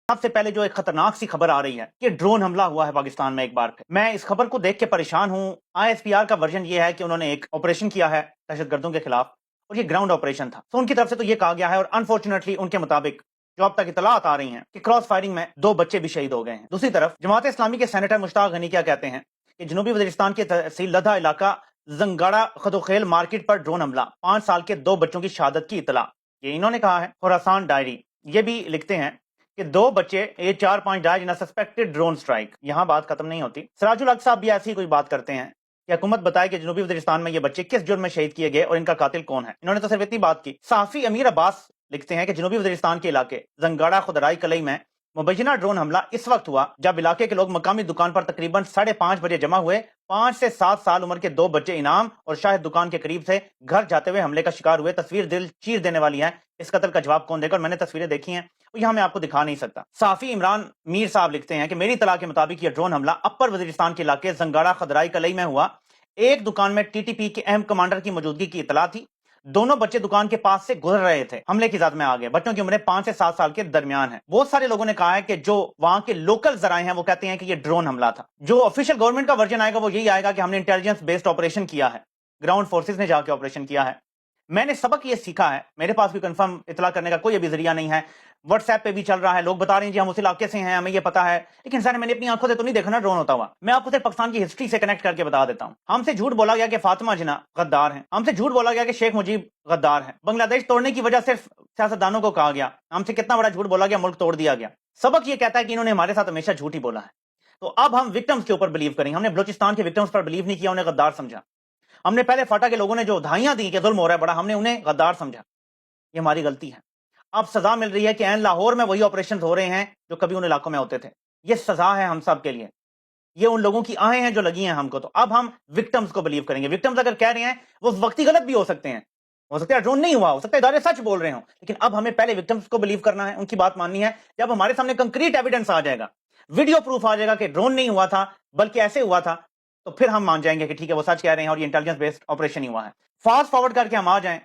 سب سے پہلے جو ایک خطرناک سی خبر آ رہی ہے کہ ڈرون حملہ ہوا ہے پاکستان میں ایک بار پھر۔ میں اس خبر کو دیکھ کے پریشان ہوں۔ ISPR کا ورژن یہ ہے کہ انہوں نے ایک آپریشن کیا ہے دہشت گردوں کے خلاف، اور یہ گراؤنڈ آپریشن تھا، تو ان کی طرف سے تو یہ کہا گیا ہے، اور انفارچونیٹلی ان کے مطابق جو اب تک اطلاعات آ رہی ہیں کہ کراس فائرنگ میں 2 بچے بھی شہید ہو گئے ہیں۔ دوسری طرف جماعت اسلامی کے سینیٹر مشتاق غنی کیا کہتے ہیں کہ جنوبی وزیرستان کے تحصیل لدھا علاقہ زنگاڑا خدوخیل مارکیٹ پر ڈرون حملہ، 5 سال کے 2 بچوں کی شہادت کی اطلاع، یہ انہوں نے کہا ہے۔ خراسان ڈائری یہ بھی لکھتے ہیں کہ 2 بچے A4.5 ڈائج ان سسپیکٹڈ ڈرون سٹرائک۔ یہاں بات ختم نہیں ہوتی، سراج الحق صاحب بھی ایسی کوئی بات کرتے ہیں کہ حکومت بتائے کہ جنوبی وزیرستان میں یہ بچے کس جرم میں شہید کیے گئے اور ان کا قاتل کون ہے۔ انہوں نے تو صرف اتنی بات کی۔ صحافی امیر عباس لکھتے ہیں کہ جنوبی وزیرستان کے علاقے زنگاڑا خدرائی کلئی میں مبینہ ڈرون حملہ اس وقت ہوا جب علاقے کے لوگ مقامی دکان پر تقریباً 5:30 بجے جمع ہوئے۔ 5 سے 7 سال عمر کے 2 بچے انعام اور شاہد دکان کے قریب سے گھر جاتے ہوئے حملے کا شکار ہوئے۔ تصویر دل چیر دینے والی ہے، اس قتل کا جواب کون دے گا؟ اور میں نے تصویریں دیکھی ہیں، یہاں میں آپ کو دکھا نہیں سکتا۔ صحافی عمران میر صاحب لکھتے ہیں کہ میری اطلاع کے مطابق یہ ڈرون حملہ اپر وزیرستان کے علاقے زنگاڑا خدرائی کلئی میں ہوا۔ ایک دکان میں TTP کے اہم کمانڈر کی موجودگی کی اطلاع تھی۔ دونوں بچے دکان کے پاس سے گزر رہے تھے، حملے کی ذات میں آ گئے۔ بچوں کی عمریں 5 سے 7 سال کے درمیان ہیں۔ بہت سارے لوگوں نے کہا ہے کہ جو وہاں کے لوکل ذرائع ہیں وہ کہتے ہیں کہ یہ ڈرون حملہ تھا۔ جو آفیشیل گورنمنٹ کا ورژن آئے گا وہ یہی آئے گا کہ ہم نے انٹیلیجنس بیسڈ آپریشن کیا ہے، گراؤنڈ فورسز نے جا کے آپریشن کیا ہے۔ میں نے سبق یہ سیکھا ہے، میرے پاس کوئی کنفرم اطلاع کرنے کا کوئی ابھی ذریعہ نہیں ہے، واٹس ایپ پہ بھی چل رہا ہے، لوگ بتا رہے ہیں جی ہم اس علاقے سے ہیں، ہمیں یہ پتا ہے، لیکن سر میں نے اپنی آنکھوں سے تو نہیں دیکھا نا ڈرون ہوتا ہوا۔ میں آپ کو صرف پاکستان کی ہسٹری سے کنیکٹ کر کے بتا دیتا ہوں۔ ہم سے جھوٹ بولا گیا کہ فاطمہ جناح غدار ہیں، ہم سے جھوٹ بولا گیا کہ شیخ مجیب غدار ہیں، بنگلہ دیش توڑنے کی وجہ صرف سیاستدانوں کو کہا گیا، ہم سے کتنا بڑا جھوٹ بولا گیا، ملک توڑ دیا گیا۔ سبق یہ کہتا ہے کہ انہوں نے ہمارے ساتھ ہمیشہ جھوٹ ہی بولا ہے۔ تو اب ہم وکٹمز کے اوپر بلیو کریں گے۔ ہم نے بلوچستان کے وکٹمز پر بلیو نہیں کیا، انہیں غدار سمجھا۔ ہم نے پہلے فاٹا کے لوگوں نے جو دھائیاں دی کہ ظلم ہو رہا ہے بڑا، ہم نے انہیں غدار سمجھا، یہ ہماری غلطی ہے۔ اب سزا مل رہی ہے کہ این لاہور میں وہی آپریشن ہو رہے ہیں جو کبھی ان علاقوں میں ہوتے تھے۔ یہ سزا ہے ہم سب کے لیے، یہ ان لوگوں کی آہیں ہیں جو لگی ہیں ہم کو۔ تو اب ہم وکٹمز کو بلیو کریں گے۔ وکٹمز اگر کہہ رہے ہیں وہ وقتی غلط بھی ہو سکتے ہیں، ہو سکتا ہے ڈرون نہیں ہوا، ہو سکتا ہے ادارے سچ بول رہے ہوں، لیکن اب ہمیں پہلے وکٹمز کو بلیو کرنا ہے، ان کی بات ماننی ہے۔ جب ہمارے سامنے کنکریٹ ایویڈنس آ جائے گا، ویڈیو پروف آ جائے گا کہ ڈرون نہیں ہوا تھا بلکہ ایسے ہوا تھا، تو پھر ہم مان جائیں گے کہ ٹھیک ہے وہ سچ کہہ رہے ہیں اور یہ انٹیلیجنس بیسڈ آپریشن ہی ہوا ہے۔ فاسٹ فارورڈ کر کے ہم آ جائیں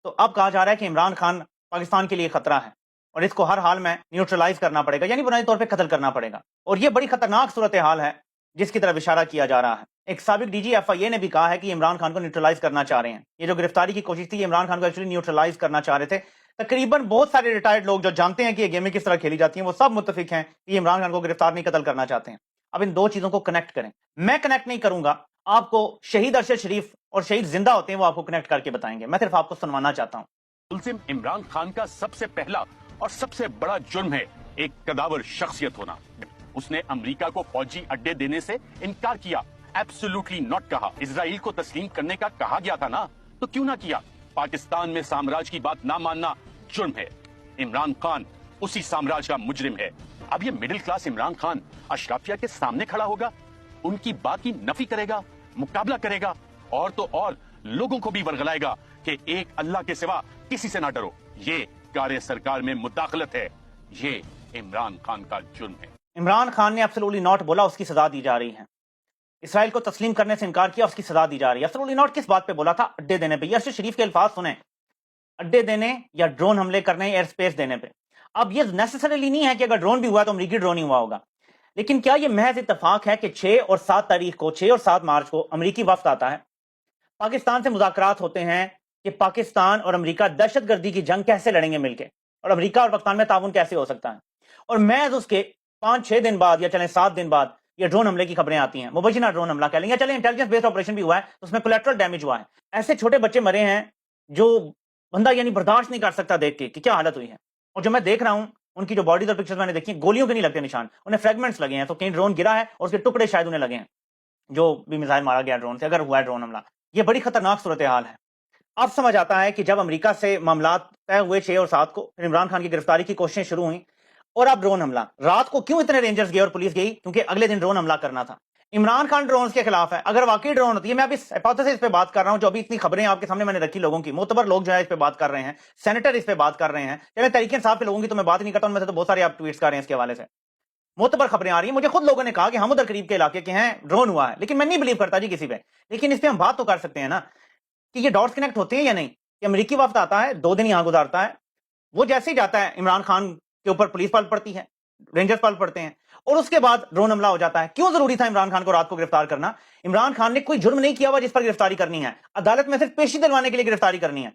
تو اب کہا جا رہا ہے کہ عمران خان پاکستان کے لیے خطرہ ہے اور اس کو ہر حال میں نیوٹرلائز کرنا پڑے گا، یعنی بنیادی طور پہ قتل کرنا پڑے گا، اور یہ بڑی خطرناک صورتحال ہے جس کی طرف اشارہ کیا جا رہا ہے۔ ایک سابق DG FIA نے بھی کہا ہے کہ عمران خان کو نیوٹرلائز کرنا چاہ رہے ہیں۔ یہ جو گرفتاری کی کوشش تھی، عمران خان کو ایکچولی نیوٹرلائز کرنا چاہ رہے تھے۔ تقریباً بہت سارے ریٹائرڈ لوگ جو جانتے ہیں کہ یہ گیمیں کس طرح کھیلی جاتی ہیں، وہ سب متفق ہیں کہ یہ عمران خان کو گرفتار نہیں قتل کرنا چاہتے ہیں۔ اب ان 2 چیزوں کو کنیکٹ کریں۔ میں کنیکٹ نہیں کروں گا، آپ کو شہید ارشد شریف اور شہید زندہ ہوتے ہیں وہ آپ کو کنیکٹ کر کے بتائیں گے، میں صرف آپ کو سنوانا چاہتا ہوں۔ ملزم عمران خان کا سب سے پہلا اور سب سے بڑا جرم ہے ایک قداور شخصیت ہونا۔ اس نے امریکہ کو فوجی اڈے دینے سے انکار کیا، ایبسولوٹلی ناٹ کہا۔ اسرائیل کو تسلیم کرنے کا کہا گیا تھا نا، تو کیوں نہ کیا؟ پاکستان میں سامراج کی بات نہ ماننا جرم ہے۔ عمران خان اسی سامراج کا مجرم ہے۔ اب یہ مڈل کلاس عمران خان اشرافیہ کے سامنے کھڑا ہوگا، ان کی بات کی نفی کرے گا، مقابلہ کرے گا، اور تو اور لوگوں کو بھی ورغلائے گا کہ ایک اللہ کے سوا کسی سے نہ ڈرو۔ یہ کار سرکار میں مداخلت ہے، یہ عمران خان کا جرم ہے۔ عمران خان نے ایبسولوٹلی ناٹ بولا، اس کی سزا دی جا رہی ہے۔ اسرائیل کو تسلیم کرنے سے انکار کیا، اس کی سزا دی جا رہی ہے۔ ایبسولوٹلی ناٹ کس بات پہ بولا تھا؟ اڈے دینے پہ۔ یہ ارشد شریف کے الفاظ سنیں، اڈے دینے یا ڈرون حملے کرنے، ایئر سپیس دینے پہ۔ اب یہ نیسیسریلی نہیں ہے کہ اگر ڈرون بھی ہوا تو امریکی ڈرون ہی ہوا ہوگا، لیکن کیا یہ محض اتفاق ہے کہ 6 اور 7 تاریخ کو، 6 اور 7 مارچ کو امریکی وفد آتا ہے، پاکستان سے مذاکرات ہوتے ہیں کہ پاکستان اور امریکہ دہشت گردی کی جنگ کیسے لڑیں گے مل کے، اور امریکہ اور پاکستان میں تعاون کیسے ہو سکتا ہے، اور محض اس کے 5-6 دن بعد یا چلیں 7 دن بعد یہ ڈرون حملے کی خبریں آتی ہیں۔ مبینہ ڈرون حملہ کہہ لیں یا چلیں انٹیلیجنس بیسڈ آپریشن بھی ہوا ہے، اس میں کولیٹرل ڈیمیج ہوا ہے۔ ایسے چھوٹے بچے مرے ہیں جو بندہ یعنی برداشت نہیں کر سکتا دیکھ کے کہ کیا حالت ہوئی ہے، اور جو میں دیکھ رہا ہوں ان کی جو باڈیز اور پکچرز میں نے دیکھی ہیں، گولیوں کے نہیں لگتے نشان، انہیں فریگمنٹس لگے ہیں، تو کہیں ڈرون گرا ہے اور اس کے ٹکڑے شاید انہیں لگے ہیں، جو بھی میزائل مارا گیا ڈرون سے، اگر ہوا ہے ڈرون حملہ۔ یہ بڑی خطرناک صورتحال ہے۔ اب سمجھ آتا ہے کہ جب امریکہ سے معاملات طے ہوئے 6 اور 7 کو، پھر عمران خان کی گرفتاری کی کوششیں شروع ہوئیں، اور اب ڈرون حملہ۔ رات کو کیوں اتنے رینجرز گئے اور پولیس گئی؟ کیونکہ اگلے دن ڈرون حملہ کرنا تھا۔ عمران خان ڈرونز کے خلاف ہے، اگر واقعی ڈرون ہوتی ہے، میں اب اس ہائپوتھیسس پہ بات کر رہا ہوں جو ابھی اتنی خبریں آپ کے سامنے میں نے رکھی، لوگوں کی معتبر لوگ جو ہے اس پہ بات کر رہے ہیں، سینیٹر اس پہ بات کر رہے ہیں، چلے تحریک انصاف کے لوگوں کی تو میں بات نہیں کرتا، ان میں سے تو بہت سارے آپ ٹویٹس کر رہے ہیں اس کے حوالے سے، معتبر خبریں آ رہی ہیں۔ مجھے خود لوگوں نے کہا کہ ہم ادھر قریب کے علاقے کے ہیں، ڈرون ہوا ہے، لیکن میں نہیں بلیو کرتا جی کسی پہ، لیکن اس پہ ہم بات تو کر سکتے ہیں نا کہ یہ ڈاٹس کنیکٹ ہوتے ہیں یا نہیں۔ کہ امریکی وفد آتا ہے، 2 دن یہاں گزارتا ہے، وہ جیسے ہی جاتا ہے عمران خان کے اوپر پولیس پال پڑتی ہے، رینجرز پال پڑتے ہیں اور اس کے بعد ڈرون حملہ ہو جاتا ہے. کیوں ضروری تھا عمران خان کو رات کو گرفتار کرنا؟ عمران خان نے کوئی جرم نہیں کیا ہوا جس پر گرفتاری کرنی ہے. عدالت میں صرف پیشی دلوانے کے لیے گرفتاری کرنی ہے.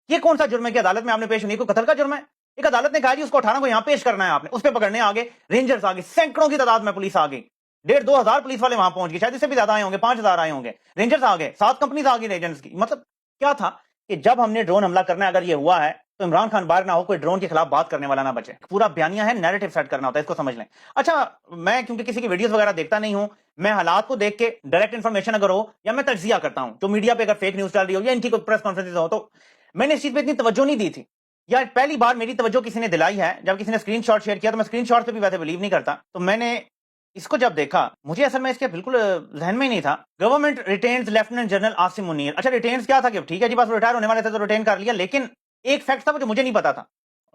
یہ کون سا جرم ہے کہ عدالت میں آپ نے پیش نہیں؟ کوئی قتل کا جرم ہے؟ ایک عدالت نے کہا جی اس کو 18 کو یہاں پیش کرنا ہے، آپ نے اس پہ پکڑنے آگے رینجرز آگے، سینکڑوں کی تعداد میں پولیس آگئی، 1,500-2,000 پولیس والے وہاں پہنچ گئے، شاید اس سے بھی زیادہ آئے ہوں گے، 5,000 آئے ہوں گے، رینجرز آ گئے، 7 کمپنیز آ گئی رینجرز کی. مطلب کیا تھا کہ جب ہم نے ڈرون حملہ کرنا ہے اگر یہ ہوا ہے تو عمران خان باہر نہ ہو، کوئی ڈرون کے خلاف بات کرنے والا نہ بچے. پورا بیانیہ ہے، نیریٹو سیٹ کرنا ہوتا ہے، اس کو سمجھ لیں. اچھا میں کیونکہ کسی کی ویڈیوز وغیرہ دیکھتا نہیں ہوں، میں حالات کو دیکھ کے ڈائریکٹ انفارمیشن اگر ہو یا میں تجزیہ کرتا ہوں، جو میڈیا پہ اگر فیک نیوز چل رہی ہو یا ان کی کوئی پریس کانفرنس ہو، تو میں نے اس چیز پہ اتنی توجہ نہیں دی تھی. یا پہلی بار میری توجہ کسی نے دلائی ہے جب کسی نے اسکرین شاٹ شیئر کیا، تو میں اسکرین شاٹ پہ بھی ویسے بلیو نہیں کرتا. تو میں نے اس کو جب دیکھا مجھے اصل میں اس کے بالکل ذہن میں ہی نہیں تھا. Government retains lieutenant general Asim Munir. اچھا ریٹینز کیا تھا کہ ٹھیک ہے جی بس ریٹائر ہونے والے تھے تو ریٹین کر لیا، لیکن ایک فیکٹ تھا جو مجھے نہیں پتا تھا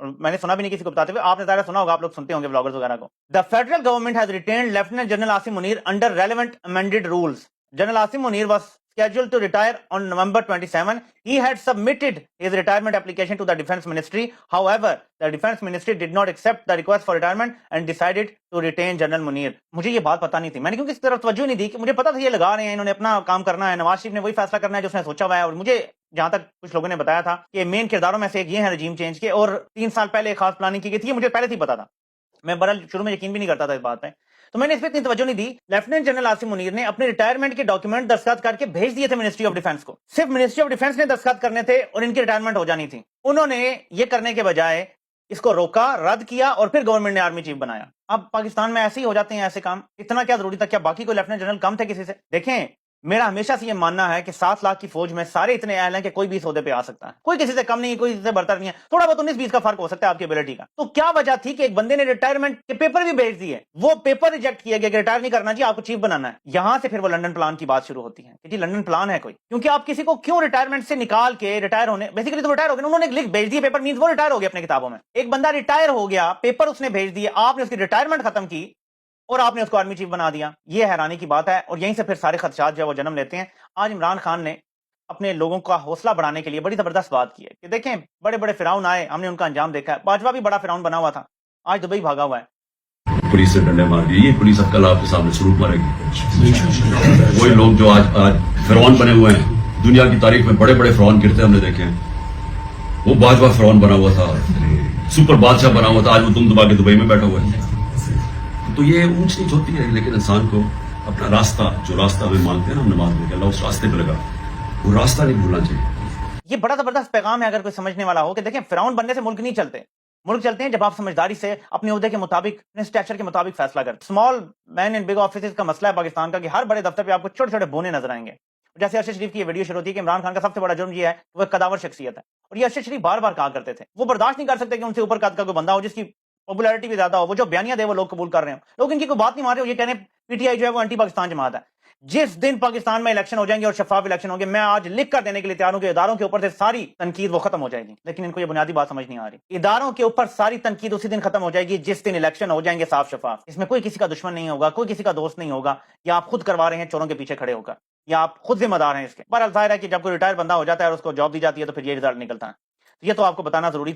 اور میں نے سنا بھی نہیں کسی کو بتاتے ہوئے. آپ نے ظاہر سنا ہوگا، آپ لوگ سنتے ہوں گے بلاگرز وغیرہ کو. The federal government has retained lieutenant general Asim Munir under relevant amended rules. General Asim Munir was scheduled to retire on November 27. He had submitted his retirement application to the Defense Ministry. However, the Defense Ministry did not accept the request for retirement and decided to retain General Munir. مجھے یہ بات پتا نہیں تھی، میں نے کیونکہ اس طرف توجہ نہیں دی کہ مجھے پتا تھا یہ لگا رہے ہیں، انہوں نے اپنا کام کرنا ہے، نواز شریف نے وہی فیصلہ کرنا ہے جو اس نے سوچا ہوا ہے. اور مجھے جہاں تک کچھ لوگوں نے بتایا تھا کہ مین کرداروں میں سے ایک یہ ہے رجیم چینج کے، اور 3 سال پہلے ایک خاص پلاننگ کی گئی تھی، یہ مجھے پہلے سے ہی پتا تھا. میں برحال شروع میں یقین بھی نہیں کرتا تھا اس بات پہ، تو میں نے اس پہ اتنی توجہ نہیں دی. لیفٹیننٹ جنرل عاصم منیر نے اپنے ریٹائرمنٹ کے ڈاکیومنٹ دستخط کر کے بھیج دیے تھے منسٹری آف ڈیفنس کو. صرف منسٹری آف ڈیفنس نے دستخط کرنے تھے اور ان کی ریٹائرمنٹ ہو جانی تھی. انہوں نے یہ کرنے کے بجائے اس کو روکا، رد کیا اور پھر گورنمنٹ نے آرمی چیف بنایا. اب پاکستان میں ایسے ہی ہو جاتے ہیں ایسے کام. اتنا کیا ضروری تھا؟ کیا باقی کوئی لیفٹیننٹ جنرل کم تھے کسی سے؟ دیکھیں میرا ہمیشہ سے یہ ماننا ہے کہ 7 لاکھ کی فوج میں سارے اتنے اہل ہیں کہ کوئی بھی اس عہدے پہ آ سکتا ہے، کوئی کسی سے کم نہیں، کوئی کسی سے برتر نہیں ہے. تھوڑا بہت 19-20 کا فرق ہو سکتا ہے آپ کی ابیلٹی کا. تو کیا وجہ تھی کہ ایک بندے نے ریٹائرمنٹ کے پیپر بھی بھیج دیے، وہ پیپر ریجیکٹ کیا گیا کہ ریٹائر نہیں کرنا جی، آپ کو چیف بنانا ہے. یہاں سے پھر وہ لنڈن پلان کی بات شروع ہوتی ہے کہ جی لنڈن پلان ہے کوئی، کیونکہ آپ کسی کو کیوں ریٹائرمنٹ سے نکال کے ریٹائر ہونے، بیسیکلی تو ریٹائر ہو گئے، انہوں نے لکھ بھیج دیے پیپر، مینز وہ ریٹائر ہو گیا اپنے کتابوں میں. ایک بندہ ریٹائر ہو گیا، پیپر اس نے بھیج دیے، آپ نے اس کی ریٹائرمنٹ ختم کی اور آپ نے اس کو آرمی چیف بنا دیا. یہ حیرانی کی بات ہے اور یہیں سے پھر سارے خدشات جو ہے وہ جنم لیتے ہیں. آج عمران خان نے اپنے لوگوں کا حوصلہ بڑھانے کے لیے بڑی زبردست بات کی ہے کہ دیکھیں بڑے بڑے فرعون آئے، ہم نے ان کا انجام دیکھا ہے. باجوہ بھی بڑا فرعون بنا ہوا تھا، آج دبئی بھاگا ہوا ہے. پولیس سے ڈنڈے مار دیے، یہ پولیس اب کل آپ کے سامنے سلوک مارے گی. وہی لوگ جو آج فرعون بنے ہوئے ہیں، دنیا کی تاریخ میں بڑے بڑے فرعون گرتے ہم نے دیکھے ہیں. وہ باجوہ فرعون بنا ہوا تھا، سپر بادشاہ بنا ہوا تھا، آج وہ دم دبا کے دبئی میں بیٹھا ہوا ہے. تو یہ اونچ نیچ ہوتی ہے، لیکن انسان کو اپنا راستہ، جو راستہ ہمیں مانگتے ہیں نا ہم نماز میں کہ اللہ اس راستے پہ لگا، وہ راستہ نہیں بھولنا چاہیے. یہ بڑا زبردست پیغام ہے اگر کوئی سمجھنے والا ہو کہ دیکھیں فرعون بننے سے ملک نہیں چلتے. ملک چلتے ہیں جب آپ سمجھداری سے اپنے عہدے کے مطابق، اپنے اسٹیچر کے مطابق فیصلہ کرتے. Small men in big offices کا مسئلہ ہے پاکستان کا کہ ہر بڑے دفتر پہ آپ کو چھوٹے چھوٹے بونے نظر آئیں گے. جیسے ارشد شریف کی یہ ویڈیو شروع ہوتی ہے کہ عمران خان کا سب سے بڑا جرم یہ ہے کہ وہ ایک قداور شخصیت ہے. اور یہ ارشد شریف بار بار کہا کرتے تھے، وہ برداشت نہیں کر سکتے کہ ان سے اوپر قد کا کوئی بندہ ہو جس کی پاپولیرٹی بھی زیادہ ہو، وہ جو بیانیہ دے وہ لوگ قبول کر رہے ہیں. لوگ ان کی کوئی بات نہیں مان رہے، یہ کہنے پی ٹی آئی جو ہے وہ اینٹی پاکستان جماعت ہے. جس دن پاکستان میں الیکشن ہو جائیں گے اور شفاف الیکشن ہوں گے، میں آج لکھ کر دینے کے لیے تیار ہوں کہ اداروں کے اوپر سے ساری تنقید وہ ختم ہو جائے گی. لیکن ان کو یہ بنیادی بات سمجھ نہیں آ رہی. اداروں کے اوپر ساری تنقید اسی دن ختم ہو جائے گی جس دن الیکشن ہو جائیں گے صاف شفاف. اس میں کوئی کسی کا دشمن نہیں ہوگا، کوئی کسی کا دوست نہیں ہوگا، یا آپ خود کروا رہے ہیں چوروں کے پیچھے کھڑے ہو کر، یا آپ خود ذمہ دار ہیں اس کے. بہرحال ظاہر ہے کہ جب کوئی ریٹائر بندہ ہو جاتا ہے اور اس کو جاب دی جاتی ہے تو پھر یہ رزلٹ نکلتا ہے. یہ تو آپ کو بتانا ضروری